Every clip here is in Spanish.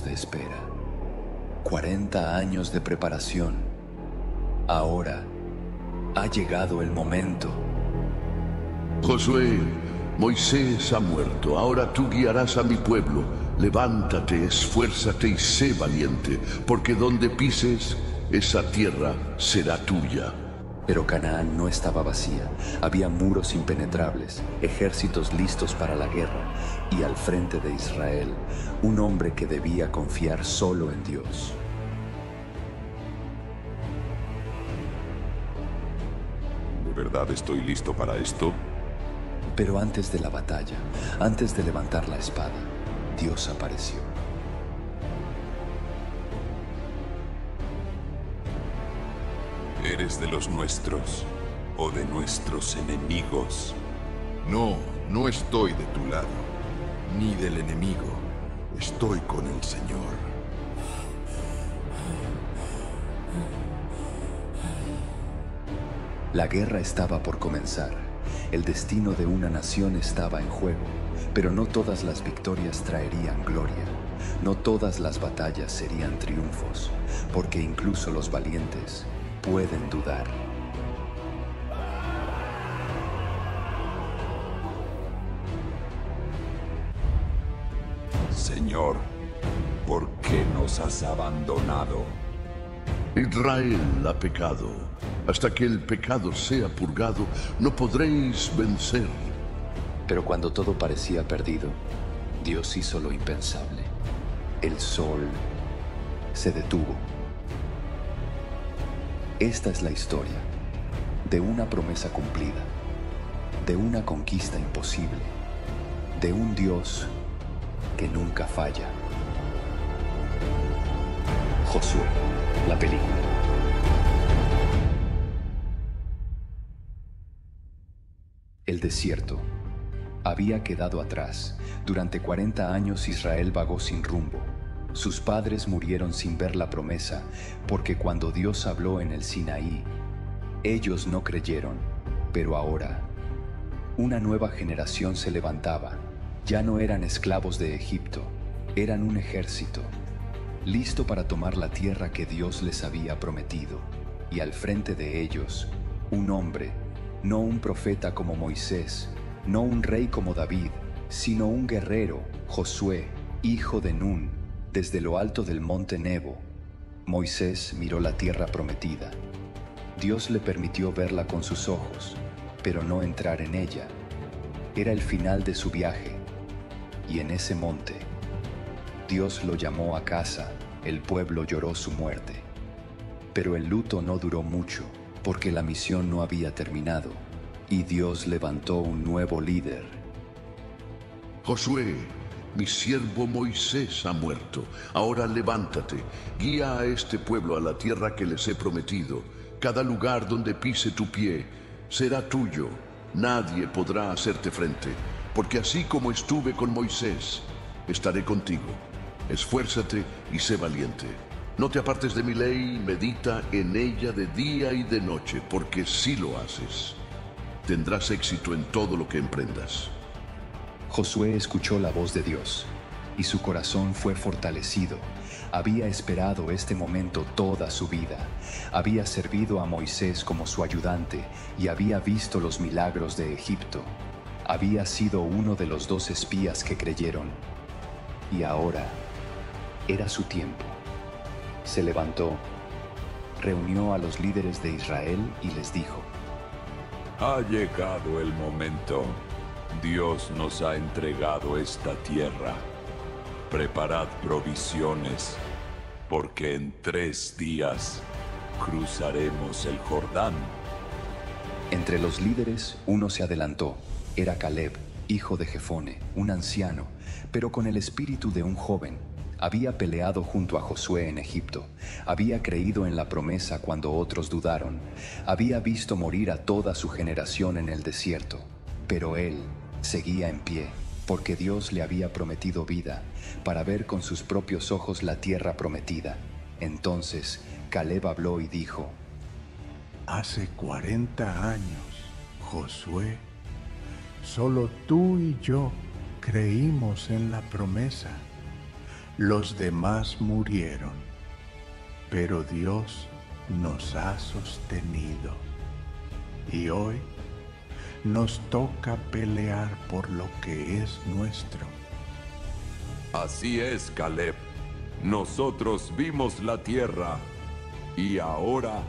años de espera, 40 años de preparación. Ahora ha llegado el momento. Josué, Moisés ha muerto. Ahora tú guiarás a mi pueblo. Levántate, esfuérzate y sé valiente, porque donde pises, esa tierra será tuya. Pero Canaán no estaba vacía. Había muros impenetrables, ejércitos listos para la guerra, y al frente de Israel, un hombre que debía confiar solo en Dios. ¿De verdad estoy listo para esto? Pero antes de la batalla, antes de levantar la espada, Dios apareció. ¿Eres de los nuestros o de nuestros enemigos? No, no estoy de tu lado, ni del enemigo. Estoy con el Señor. La guerra estaba por comenzar. El destino de una nación estaba en juego, pero no todas las victorias traerían gloria. No todas las batallas serían triunfos, porque incluso los valientes pueden dudar. Señor, ¿por qué nos has abandonado? Israel ha pecado. Hasta que el pecado sea purgado, no podréis vencer. Pero cuando todo parecía perdido, Dios hizo lo impensable. El sol se detuvo. Esta es la historia de una promesa cumplida, de una conquista imposible, de un Dios que nunca falla. Josué, la película. El desierto había quedado atrás. Durante 40 años Israel vagó sin rumbo. Sus padres murieron sin ver la promesa, porque cuando Dios habló en el Sinaí, ellos no creyeron. Pero ahora, una nueva generación se levantaba. Ya no eran esclavos de Egipto, eran un ejército, listo para tomar la tierra que Dios les había prometido. Y al frente de ellos, un hombre, no un profeta como Moisés, no un rey como David, sino un guerrero, Josué, hijo de Nun. Desde lo alto del monte Nebo, Moisés miró la tierra prometida. Dios le permitió verla con sus ojos, pero no entrar en ella. Era el final de su viaje, y en ese monte, Dios lo llamó a casa. El pueblo lloró su muerte. Pero el luto no duró mucho, porque la misión no había terminado, y Dios levantó un nuevo líder. Josué, mi siervo Moisés ha muerto. Ahora levántate, guía a este pueblo a la tierra que les he prometido. Cada lugar donde pise tu pie será tuyo. Nadie podrá hacerte frente, porque así como estuve con Moisés, estaré contigo. Esfuérzate y sé valiente. No te apartes de mi ley, medita en ella de día y de noche, porque si lo haces, tendrás éxito en todo lo que emprendas. Josué escuchó la voz de Dios, y su corazón fue fortalecido. Había esperado este momento toda su vida. Había servido a Moisés como su ayudante y había visto los milagros de Egipto. Había sido uno de los 2 espías que creyeron. Y ahora era su tiempo. Se levantó, reunió a los líderes de Israel y les dijo: Ha llegado el momento. Dios nos ha entregado esta tierra. Preparad provisiones, porque en 3 días cruzaremos el Jordán. Entre los líderes, uno se adelantó. Era Caleb, hijo de Jefone, un anciano, pero con el espíritu de un joven. Había peleado junto a Josué en Egipto. Había creído en la promesa cuando otros dudaron. Había visto morir a toda su generación en el desierto. Pero él seguía en pie, porque Dios le había prometido vida, para ver con sus propios ojos la tierra prometida. Entonces Caleb habló y dijo: Hace 40 años, Josué, solo tú y yo creímos en la promesa. Los demás murieron, pero Dios nos ha sostenido. Y hoy nos toca pelear por lo que es nuestro. Así es, Caleb. Nosotros vimos la tierra y ahora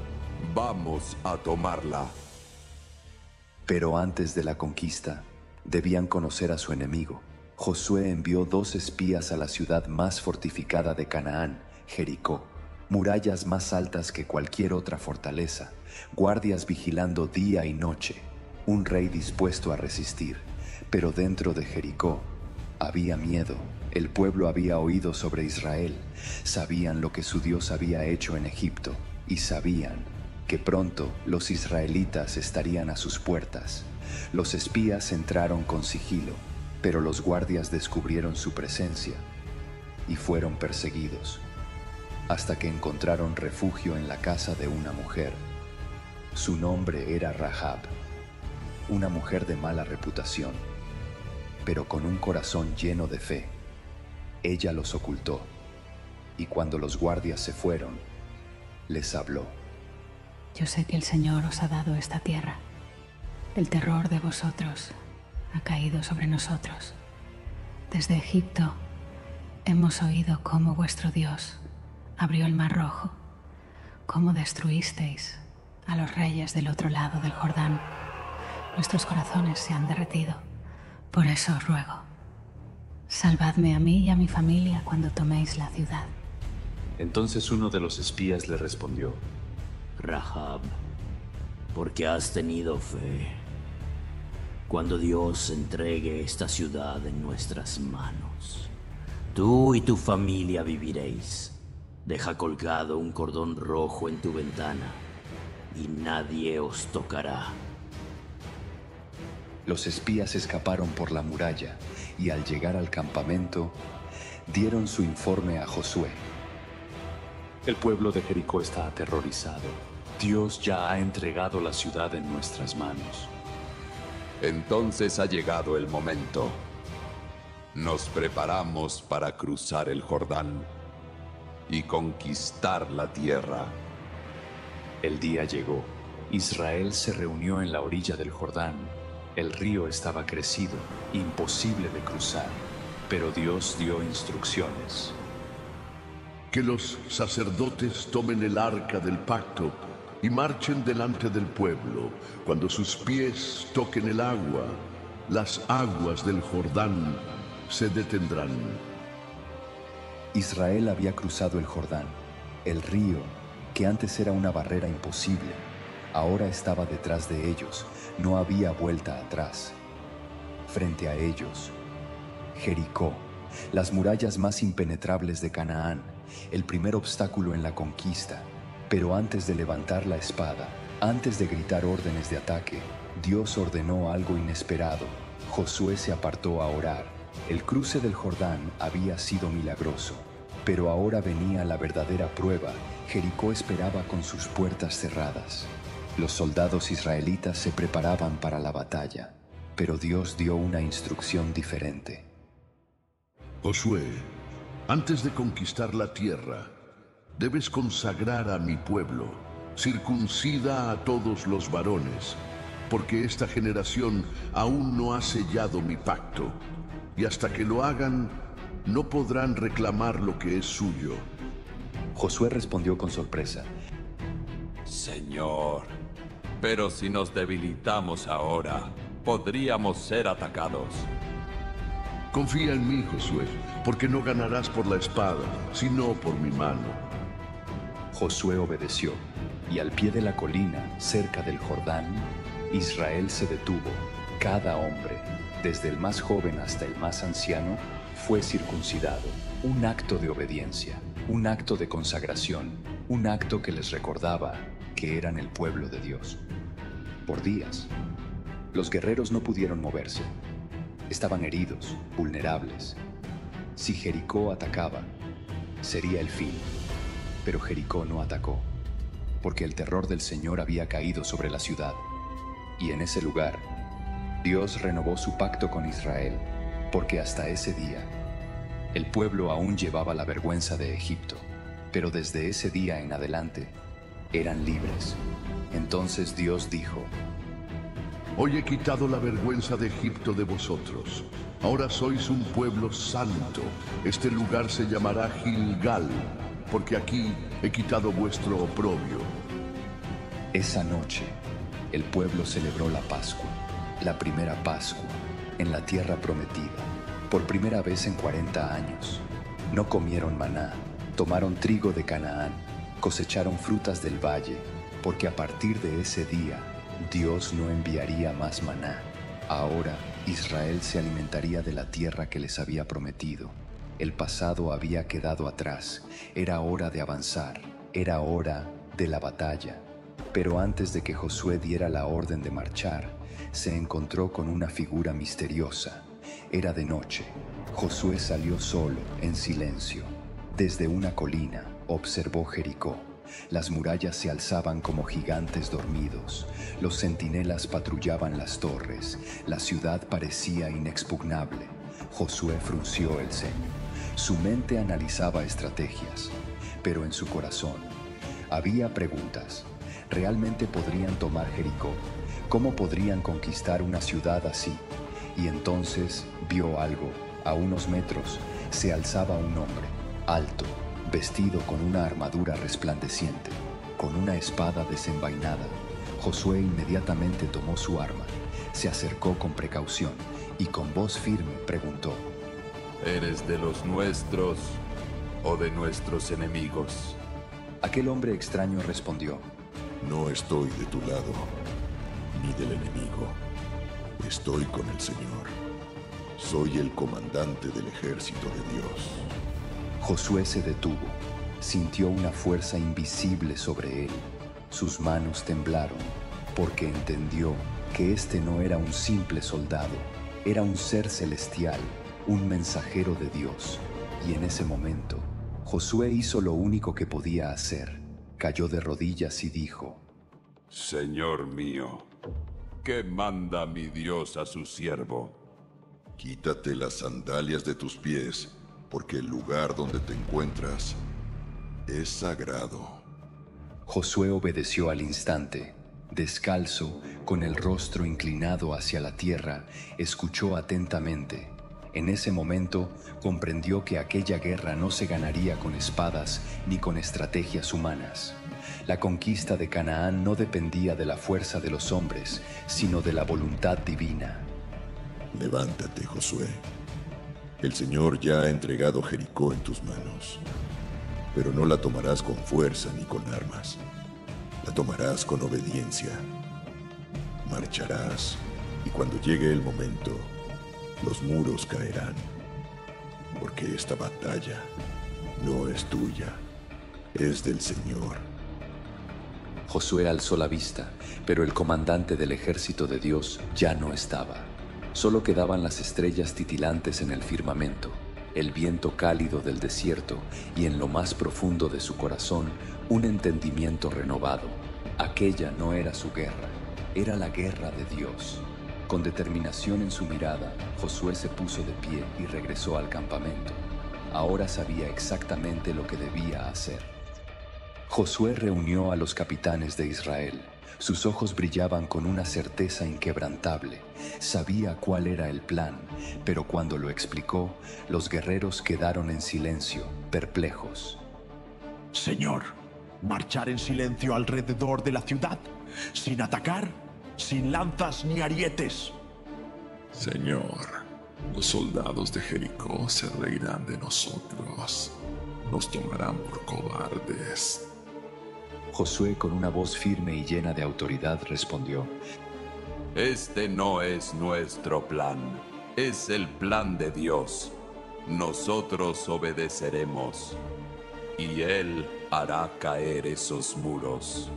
vamos a tomarla. Pero antes de la conquista, debían conocer a su enemigo. Josué envió 2 espías a la ciudad más fortificada de Canaán, Jericó. Murallas más altas que cualquier otra fortaleza, guardias vigilando día y noche, un rey dispuesto a resistir. Pero dentro de Jericó había miedo. El pueblo había oído sobre Israel, sabían lo que su Dios había hecho en Egipto y sabían que pronto los israelitas estarían a sus puertas. Los espías entraron con sigilo, pero los guardias descubrieron su presencia y fueron perseguidos, hasta que encontraron refugio en la casa de una mujer. Su nombre era Rahab, una mujer de mala reputación, pero con un corazón lleno de fe. Ella los ocultó, y cuando los guardias se fueron, les habló. Yo sé que el Señor os ha dado esta tierra. El terror de vosotros ha caído sobre nosotros. Desde Egipto hemos oído cómo vuestro Dios abrió el Mar Rojo, cómo destruisteis a los reyes del otro lado del Jordán. Nuestros corazones se han derretido. Por eso os ruego, salvadme a mí y a mi familia cuando toméis la ciudad. Entonces uno de los espías le respondió: Rahab, porque has tenido fe. Cuando Dios entregue esta ciudad en nuestras manos, tú y tu familia viviréis. Deja colgado un cordón rojo en tu ventana y nadie os tocará. Los espías escaparon por la muralla y al llegar al campamento, dieron su informe a Josué. El pueblo de Jericó está aterrorizado. Dios ya ha entregado la ciudad en nuestras manos. Entonces ha llegado el momento. Nos preparamos para cruzar el Jordán y conquistar la tierra. El día llegó. Israel se reunió en la orilla del Jordán. El río estaba crecido, imposible de cruzar, pero Dios dio instrucciones. Que los sacerdotes tomen el arca del pacto y marchen delante del pueblo. Cuando sus pies toquen el agua, las aguas del Jordán se detendrán. Israel había cruzado el Jordán. El río, que antes era una barrera imposible, ahora estaba detrás de ellos. No había vuelta atrás. Frente a ellos, Jericó, las murallas más impenetrables de Canaán, el primer obstáculo en la conquista. Pero antes de levantar la espada, antes de gritar órdenes de ataque, Dios ordenó algo inesperado. Josué se apartó a orar. El cruce del Jordán había sido milagroso, pero ahora venía la verdadera prueba. Jericó esperaba con sus puertas cerradas. Los soldados israelitas se preparaban para la batalla, pero Dios dio una instrucción diferente. Josué, antes de conquistar la tierra, debes consagrar a mi pueblo. Circuncida a todos los varones, porque esta generación aún no ha sellado mi pacto, y hasta que lo hagan, no podrán reclamar lo que es suyo. Josué respondió con sorpresa: Señor, pero si nos debilitamos ahora, podríamos ser atacados. Confía en mí, Josué, porque no ganarás por la espada, sino por mi mano. Josué obedeció, y al pie de la colina, cerca del Jordán, Israel se detuvo. Cada hombre, desde el más joven hasta el más anciano, fue circuncidado. Un acto de obediencia, un acto de consagración, un acto que les recordaba que eran el pueblo de Dios. Por días, los guerreros no pudieron moverse. Estaban heridos, vulnerables. Si Jericó atacaba, sería el fin. Pero Jericó no atacó, porque el terror del Señor había caído sobre la ciudad. Y en ese lugar, Dios renovó su pacto con Israel, porque hasta ese día, El pueblo aún llevaba la vergüenza de Egipto, pero desde ese día en adelante eran libres. Entonces Dios dijo: Hoy he quitado la vergüenza de Egipto de vosotros. Ahora sois un pueblo santo. Este lugar se llamará Gilgal, porque aquí he quitado vuestro oprobio. Esa noche, el pueblo celebró la Pascua, la primera Pascua, en la tierra prometida, por primera vez en 40 años. No comieron maná, tomaron trigo de Canaán, cosecharon frutas del valle, porque a partir de ese día, Dios no enviaría más maná. Ahora Israel se alimentaría de la tierra que les había prometido. El pasado había quedado atrás. Era hora de avanzar. Era hora de la batalla. Pero antes de que Josué diera la orden de marchar, se encontró con una figura misteriosa. Era de noche. Josué salió solo, en silencio. Desde una colina observó Jericó. Las murallas se alzaban como gigantes dormidos. Los centinelas patrullaban las torres. La ciudad parecía inexpugnable. Josué frunció el ceño. Su mente analizaba estrategias, pero en su corazón había preguntas. ¿Realmente podrían tomar Jericó? ¿Cómo podrían conquistar una ciudad así? Y entonces vio algo. A unos metros se alzaba un hombre, alto, vestido con una armadura resplandeciente, con una espada desenvainada. Josué inmediatamente tomó su arma, se acercó con precaución y con voz firme preguntó: ¿Eres de los nuestros o de nuestros enemigos? Aquel hombre extraño respondió: No estoy de tu lado, ni del enemigo. Estoy con el Señor. Soy el comandante del ejército de Dios. Josué se detuvo, sintió una fuerza invisible sobre él. Sus manos temblaron, porque entendió que este no era un simple soldado, era un ser celestial, un mensajero de Dios. Y en ese momento, Josué hizo lo único que podía hacer. Cayó de rodillas y dijo: Señor mío, ¿qué manda mi Dios a su siervo? Quítate las sandalias de tus pies, porque el lugar donde te encuentras es sagrado. Josué obedeció al instante. Descalzo, con el rostro inclinado hacia la tierra, escuchó atentamente. En ese momento comprendió que aquella guerra no se ganaría con espadas ni con estrategias humanas. La conquista de Canaán no dependía de la fuerza de los hombres, sino de la voluntad divina. Levántate, Josué. El Señor ya ha entregado Jericó en tus manos, pero no la tomarás con fuerza ni con armas. La tomarás con obediencia. Marcharás, y cuando llegue el momento, los muros caerán, porque esta batalla no es tuya, es del Señor. Josué alzó la vista, pero el comandante del ejército de Dios ya no estaba. Solo quedaban las estrellas titilantes en el firmamento, el viento cálido del desierto y en lo más profundo de su corazón un entendimiento renovado. Aquella no era su guerra, era la guerra de Dios. Con determinación en su mirada, Josué se puso de pie y regresó al campamento. Ahora sabía exactamente lo que debía hacer. Josué reunió a los capitanes de Israel. Sus ojos brillaban con una certeza inquebrantable. Sabía cuál era el plan, pero cuando lo explicó, los guerreros quedaron en silencio, perplejos. Señor, marchar en silencio alrededor de la ciudad, sin atacar, sin lanzas ni arietes. Señor, los soldados de Jericó se reirán de nosotros. Nos tomarán por cobardes. Josué, con una voz firme y llena de autoridad, respondió: Este no es nuestro plan, es el plan de Dios. Nosotros obedeceremos, y Él hará caer esos muros.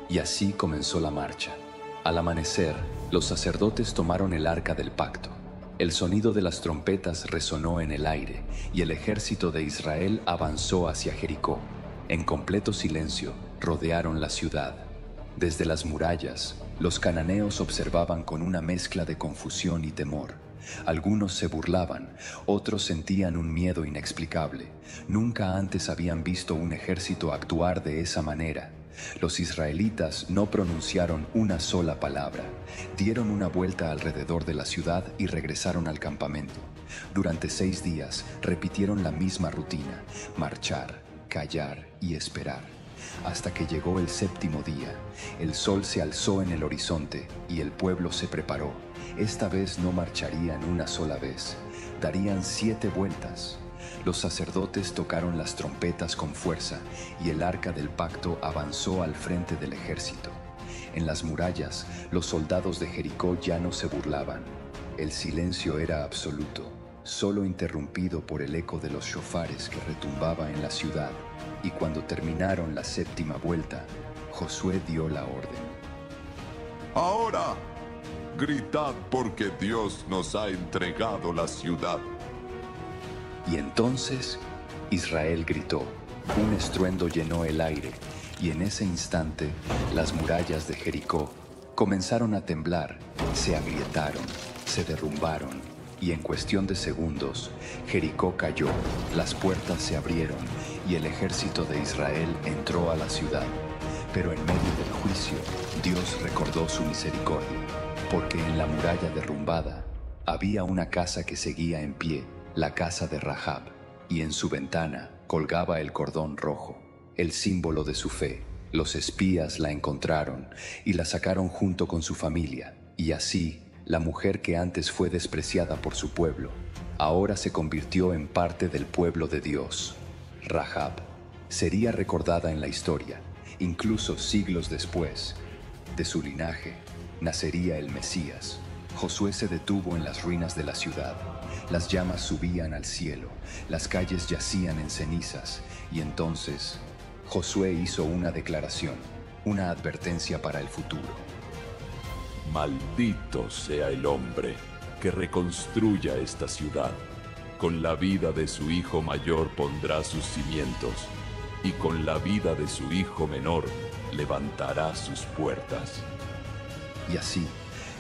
Y así comenzó la marcha. Al amanecer, los sacerdotes tomaron el arca del pacto. El sonido de las trompetas resonó en el aire, y el ejército de Israel avanzó hacia Jericó. En completo silencio, rodearon la ciudad. Desde las murallas, los cananeos observaban con una mezcla de confusión y temor. Algunos se burlaban, otros sentían un miedo inexplicable. Nunca antes habían visto un ejército actuar de esa manera. Los israelitas no pronunciaron una sola palabra. Dieron una vuelta alrededor de la ciudad y regresaron al campamento. Durante 6 días repitieron la misma rutina: marchar, callar y esperar. Hasta que llegó el 7º día. El sol se alzó en el horizonte y el pueblo se preparó. Esta vez no marcharían una sola vez, darían 7 vueltas. Los sacerdotes tocaron las trompetas con fuerza y el arca del pacto avanzó al frente del ejército. En las murallas, los soldados de Jericó ya no se burlaban. El silencio era absoluto, solo interrumpido por el eco de los shofares que retumbaba en la ciudad. Y cuando terminaron la 7ª vuelta, Josué dio la orden. Ahora, gritad porque Dios nos ha entregado la ciudad. Y entonces Israel gritó. Un estruendo llenó el aire, y en ese instante las murallas de Jericó comenzaron a temblar, se agrietaron, se derrumbaron, y en cuestión de segundos Jericó cayó, las puertas se abrieron, y el ejército de Israel entró a la ciudad. Pero en medio del juicio, Dios recordó su misericordia, porque en la muralla derrumbada había una casa que seguía en pie, la casa de Rahab, y en su ventana colgaba el cordón rojo, el símbolo de su fe. Los espías la encontraron y la sacaron junto con su familia, y así la mujer que antes fue despreciada por su pueblo, ahora se convirtió en parte del pueblo de Dios. Rahab sería recordada en la historia, incluso siglos después. De su linaje nacería el Mesías. Josué se detuvo en las ruinas de la ciudad. Las llamas subían al cielo, las calles yacían en cenizas, y entonces Josué hizo una declaración, una advertencia para el futuro. Maldito sea el hombre que reconstruya esta ciudad. Con la vida de su hijo mayor pondrá sus cimientos, y con la vida de su hijo menor levantará sus puertas. Y así,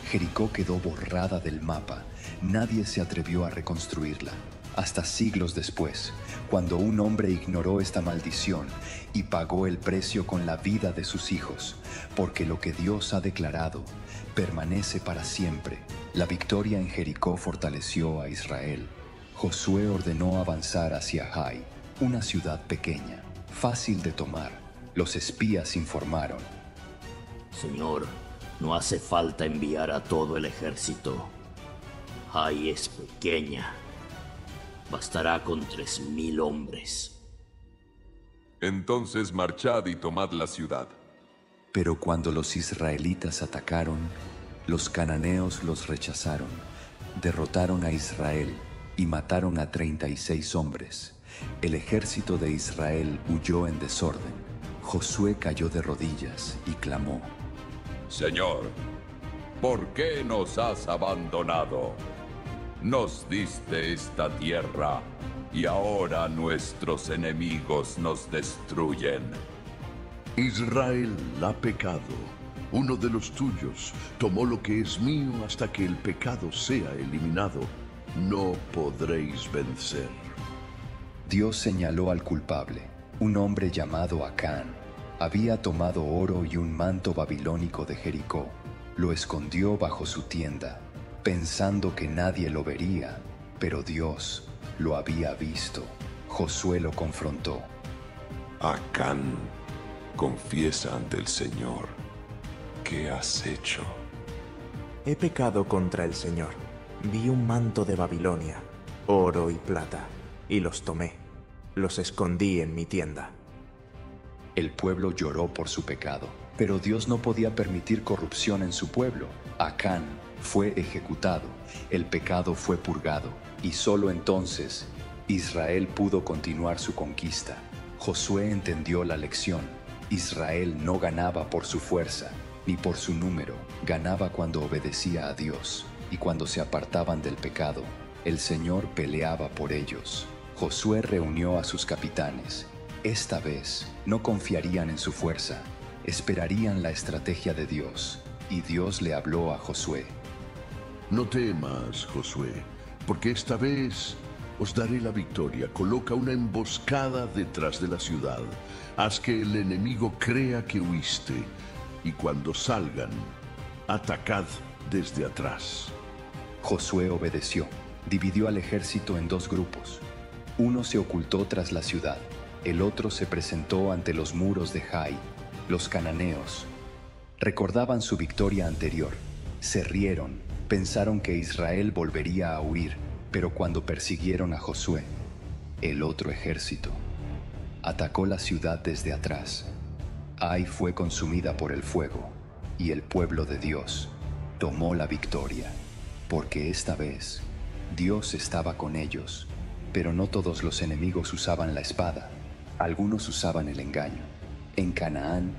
Jericó quedó borrada del mapa. Nadie se atrevió a reconstruirla. Hasta siglos después, cuando un hombre ignoró esta maldición y pagó el precio con la vida de sus hijos, porque lo que Dios ha declarado permanece para siempre. La victoria en Jericó fortaleció a Israel. Josué ordenó avanzar hacia Hai, una ciudad pequeña, fácil de tomar. Los espías informaron: Señor, no hace falta enviar a todo el ejército. Hai es pequeña. Bastará con 3000 hombres. Entonces marchad y tomad la ciudad. Pero cuando los israelitas atacaron, los cananeos los rechazaron, derrotaron a Israel y mataron a 36 hombres. El ejército de Israel huyó en desorden. Josué cayó de rodillas y clamó: Señor, ¿por qué nos has abandonado? Nos diste esta tierra y ahora nuestros enemigos nos destruyen. Israel ha pecado. Uno de los tuyos tomó lo que es mío hasta que el pecado sea eliminado. No podréis vencer. Dios señaló al culpable, un hombre llamado Acán. Había tomado oro y un manto babilónico de Jericó. Lo escondió bajo su tienda, pensando que nadie lo vería, pero Dios lo había visto. Josué lo confrontó. Acán, confiesa ante el Señor. ¿Qué has hecho? He pecado contra el Señor. Vi un manto de Babilonia, oro y plata, y los tomé. Los escondí en mi tienda. El pueblo lloró por su pecado, pero Dios no podía permitir corrupción en su pueblo. Acán fue ejecutado, el pecado fue purgado, y solo entonces Israel pudo continuar su conquista. Josué entendió la lección. Israel no ganaba por su fuerza, ni por su número. Ganaba cuando obedecía a Dios, y cuando se apartaban del pecado, el Señor peleaba por ellos. Josué reunió a sus capitanes. Esta vez no confiarían en su fuerza, esperarían la estrategia de Dios, y Dios le habló a Josué. No temas, Josué, porque esta vez os daré la victoria. Coloca una emboscada detrás de la ciudad. Haz que el enemigo crea que huiste. Y cuando salgan, atacad desde atrás. Josué obedeció. Dividió al ejército en 2 grupos. Uno se ocultó tras la ciudad. El otro se presentó ante los muros de Jai. Los cananeos recordaban su victoria anterior. Se rieron. Pensaron que Israel volvería a huir. Pero cuando persiguieron a Josué, el otro ejército atacó la ciudad desde atrás. Ai fue consumida por el fuego, y el pueblo de Dios tomó la victoria, porque esta vez Dios estaba con ellos. Pero no todos los enemigos usaban la espada, algunos usaban el engaño. En Canaán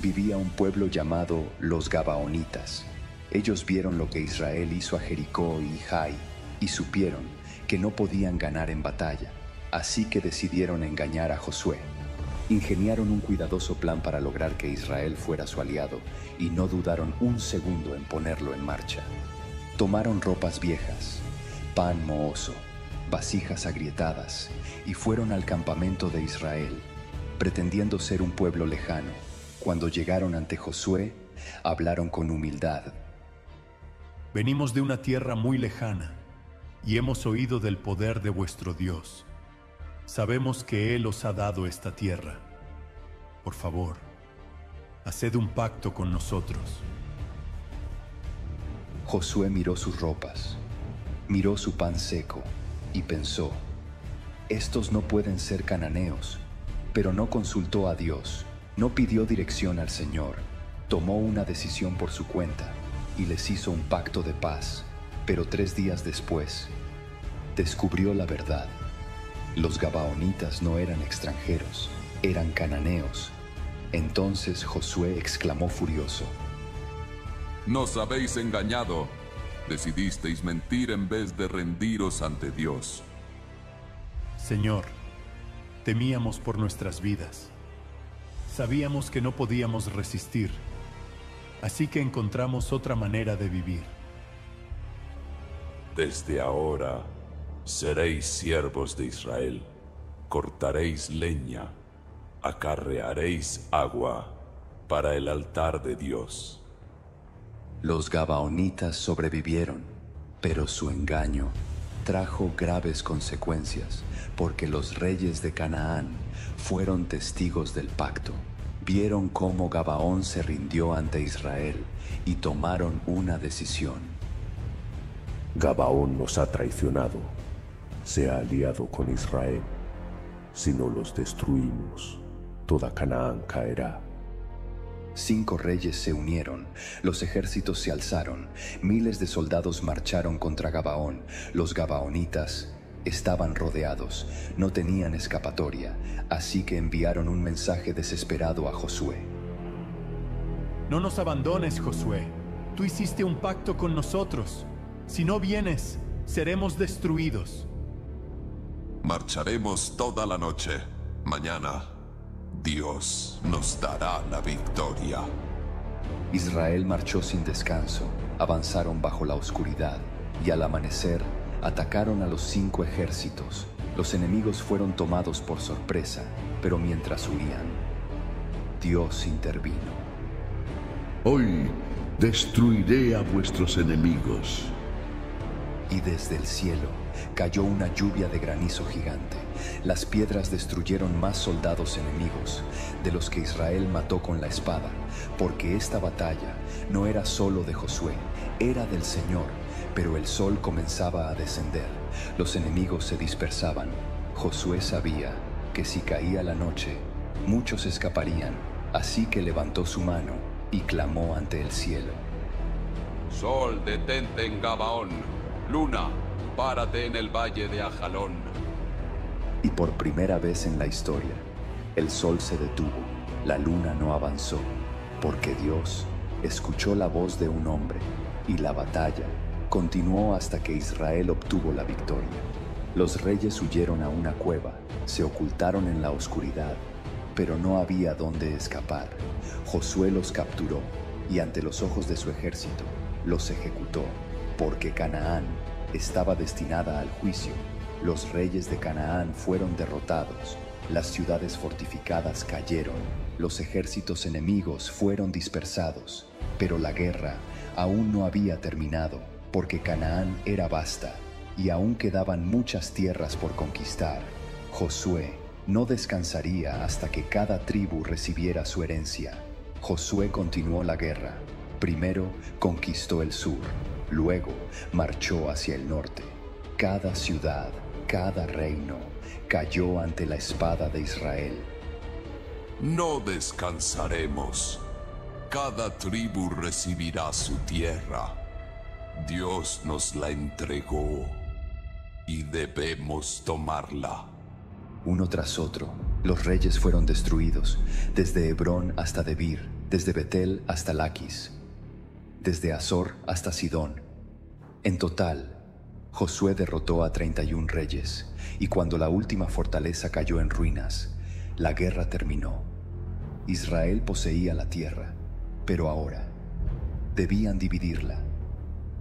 vivía un pueblo llamado los Gabaonitas. Ellos vieron lo que Israel hizo a Jericó y Jai, y supieron que no podían ganar en batalla, así que decidieron engañar a Josué. Ingeniaron un cuidadoso plan para lograr que Israel fuera su aliado, y no dudaron un segundo en ponerlo en marcha. Tomaron ropas viejas, pan mohoso, vasijas agrietadas, y fueron al campamento de Israel, pretendiendo ser un pueblo lejano. Cuando llegaron ante Josué, hablaron con humildad. Venimos de una tierra muy lejana, y hemos oído del poder de vuestro Dios. Sabemos que Él os ha dado esta tierra. Por favor, haced un pacto con nosotros. Josué miró sus ropas, miró su pan seco, y pensó, estos no pueden ser cananeos. Pero no consultó a Dios, no pidió dirección al Señor, tomó una decisión por su cuenta, y les hizo un pacto de paz. Pero 3 días después, descubrió la verdad. Los Gabaonitas no eran extranjeros, eran cananeos. Entonces Josué exclamó furioso: Nos habéis engañado. Decidisteis mentir en vez de rendiros ante Dios. Señor, temíamos por nuestras vidas. Sabíamos que no podíamos resistir, así que encontramos otra manera de vivir. Desde ahora seréis siervos de Israel, cortaréis leña, acarrearéis agua para el altar de Dios. Los Gabaonitas sobrevivieron, pero su engaño trajo graves consecuencias, porque los reyes de Canaán fueron testigos del pacto. Vieron cómo Gabaón se rindió ante Israel y tomaron una decisión. Gabaón nos ha traicionado. Se ha aliado con Israel. Si no los destruimos, toda Canaán caerá. 5 reyes se unieron, los ejércitos se alzaron, miles de soldados marcharon contra Gabaón. Los Gabaonitas estaban rodeados, no tenían escapatoria, así que enviaron un mensaje desesperado a Josué. No nos abandones, Josué. Tú hiciste un pacto con nosotros. Si no vienes, seremos destruidos. Marcharemos toda la noche. Mañana, Dios nos dará la victoria. Israel marchó sin descanso, avanzaron bajo la oscuridad, y al amanecer atacaron a los 5 ejércitos. Los enemigos fueron tomados por sorpresa, pero mientras huían, Dios intervino. Hoy destruiré a vuestros enemigos. Y desde el cielo cayó una lluvia de granizo gigante. Las piedras destruyeron más soldados enemigos de los que Israel mató con la espada, porque esta batalla no era solo de Josué, era del Señor. Pero el sol comenzaba a descender, los enemigos se dispersaban. Josué sabía que si caía la noche, muchos escaparían, así que levantó su mano y clamó ante el cielo. Sol, detente en Gabaón. Luna, párate en el valle de Ajalón. Y por primera vez en la historia, el sol se detuvo, la luna no avanzó, porque Dios escuchó la voz de un hombre, y la batalla continuó hasta que Israel obtuvo la victoria. Los reyes huyeron a una cueva, se ocultaron en la oscuridad, pero no había dónde escapar. Josué los capturó y ante los ojos de su ejército los ejecutó. porque Canaán estaba destinada al juicio. Los reyes de Canaán fueron derrotados, las ciudades fortificadas cayeron, los ejércitos enemigos fueron dispersados, pero la guerra aún no había terminado, porque Canaán era vasta y aún quedaban muchas tierras por conquistar. Josué no descansaría hasta que cada tribu recibiera su herencia. Josué continuó la guerra. Primero conquistó el sur, luego marchó hacia el norte. Cada ciudad, cada reino cayó ante la espada de Israel. No descansaremos. Cada tribu recibirá su tierra. Dios nos la entregó y debemos tomarla. Uno tras otro, los reyes fueron destruidos, desde Hebrón hasta Debir, desde Betel hasta Laquis, desde Azor hasta Sidón. En total, Josué derrotó a 31 reyes, y cuando la última fortaleza cayó en ruinas, la guerra terminó. Israel poseía la tierra, pero ahora debían dividirla.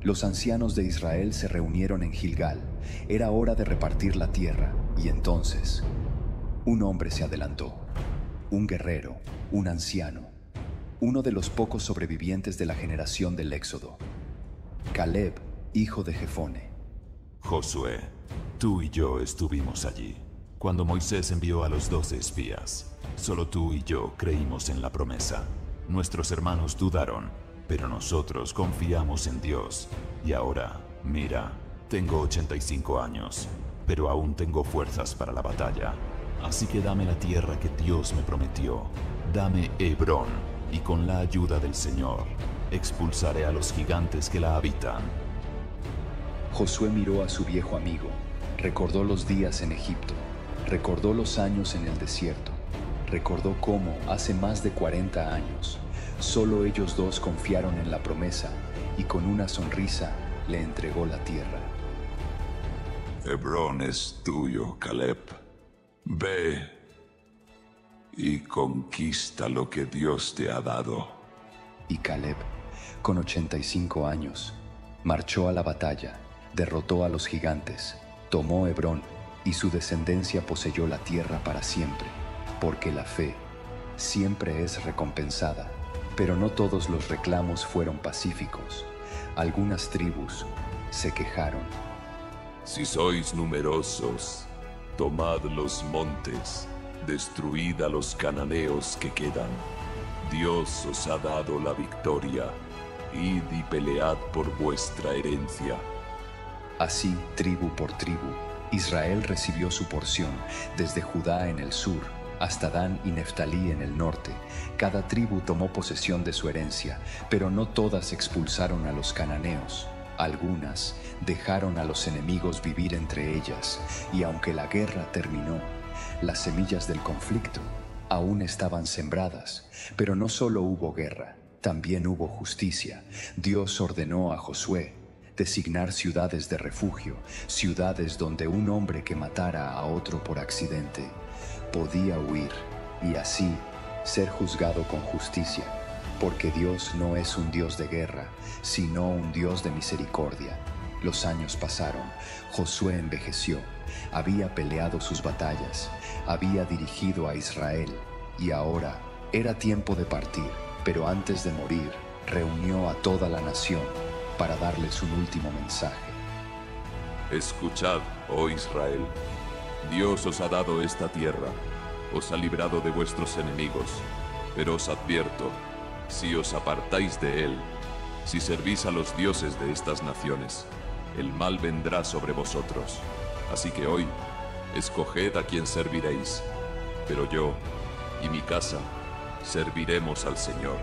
Los ancianos de Israel se reunieron en Gilgal. Era hora de repartir la tierra, y entonces un hombre se adelantó. Un guerrero, un anciano, uno de los pocos sobrevivientes de la generación del Éxodo. Caleb, hijo de Jefone. Josué, tú y yo estuvimos allí, cuando Moisés envió a los 12 espías. Solo tú y yo creímos en la promesa. Nuestros hermanos dudaron, pero nosotros confiamos en Dios. Y ahora, mira, tengo 85 años, pero aún tengo fuerzas para la batalla. Así que dame la tierra que Dios me prometió. Dame Hebrón, y con la ayuda del Señor, expulsaré a los gigantes que la habitan. Josué miró a su viejo amigo, recordó los días en Egipto, recordó los años en el desierto, recordó cómo, hace más de 40 años, solo ellos dos confiaron en la promesa y con una sonrisa le entregó la tierra. Hebrón es tuyo, Caleb. Ve y conquista lo que Dios te ha dado. Y Caleb, con 85 años, marchó a la batalla, derrotó a los gigantes, tomó Hebrón y su descendencia poseyó la tierra para siempre, porque la fe siempre es recompensada. Pero no todos los reclamos fueron pacíficos. Algunas tribus se quejaron. Si sois numerosos, tomad los montes, destruid a los cananeos que quedan. Dios os ha dado la victoria. Id y pelead por vuestra herencia. Así, tribu por tribu, Israel recibió su porción, desde Judá en el sur hasta Dan y Neftalí en el norte. Cada tribu tomó posesión de su herencia, pero no todas expulsaron a los cananeos. Algunas dejaron a los enemigos vivir entre ellas, y aunque la guerra terminó, las semillas del conflicto aún estaban sembradas. Pero no solo hubo guerra, también hubo justicia. Dios ordenó a Josué designar ciudades de refugio, ciudades donde un hombre que matara a otro por accidente podía huir y así ser juzgado con justicia, porque Dios no es un Dios de guerra, sino un Dios de misericordia. Los años pasaron, Josué envejeció, había peleado sus batallas, había dirigido a Israel y ahora era tiempo de partir, pero antes de morir reunió a toda la nación para darles un último mensaje. Escuchad, oh Israel, Dios os ha dado esta tierra, os ha librado de vuestros enemigos, pero os advierto, si os apartáis de él, si servís a los dioses de estas naciones, el mal vendrá sobre vosotros. Así que hoy, escoged a quien serviréis, pero yo y mi casa serviremos al Señor.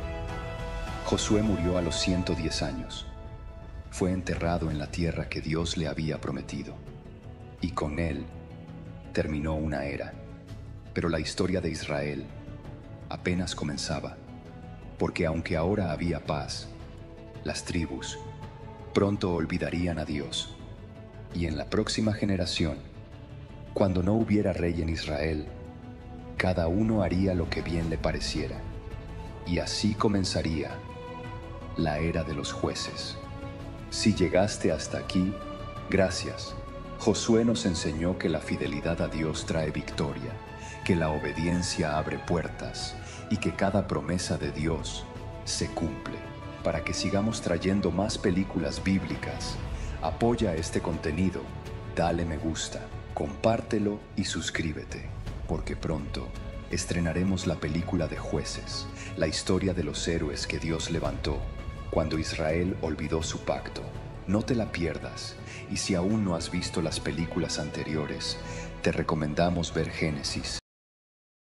Josué murió a los 110 años. Fue enterrado en la tierra que Dios le había prometido, y con él terminó una era. Pero la historia de Israel apenas comenzaba, porque aunque ahora había paz, las tribus pronto olvidarían a Dios, y en la próxima generación, cuando no hubiera rey en Israel, cada uno haría lo que bien le pareciera, y así comenzaría la era de los jueces. Si llegaste hasta aquí, gracias. Josué nos enseñó que la fidelidad a Dios trae victoria, que la obediencia abre puertas y que cada promesa de Dios se cumple. Para que sigamos trayendo más películas bíblicas, apoya este contenido, dale me gusta, compártelo y suscríbete, porque pronto estrenaremos la película de Jueces, la historia de los héroes que Dios levantó cuando Israel olvidó su pacto. No te la pierdas, y si aún no has visto las películas anteriores, te recomendamos ver Génesis,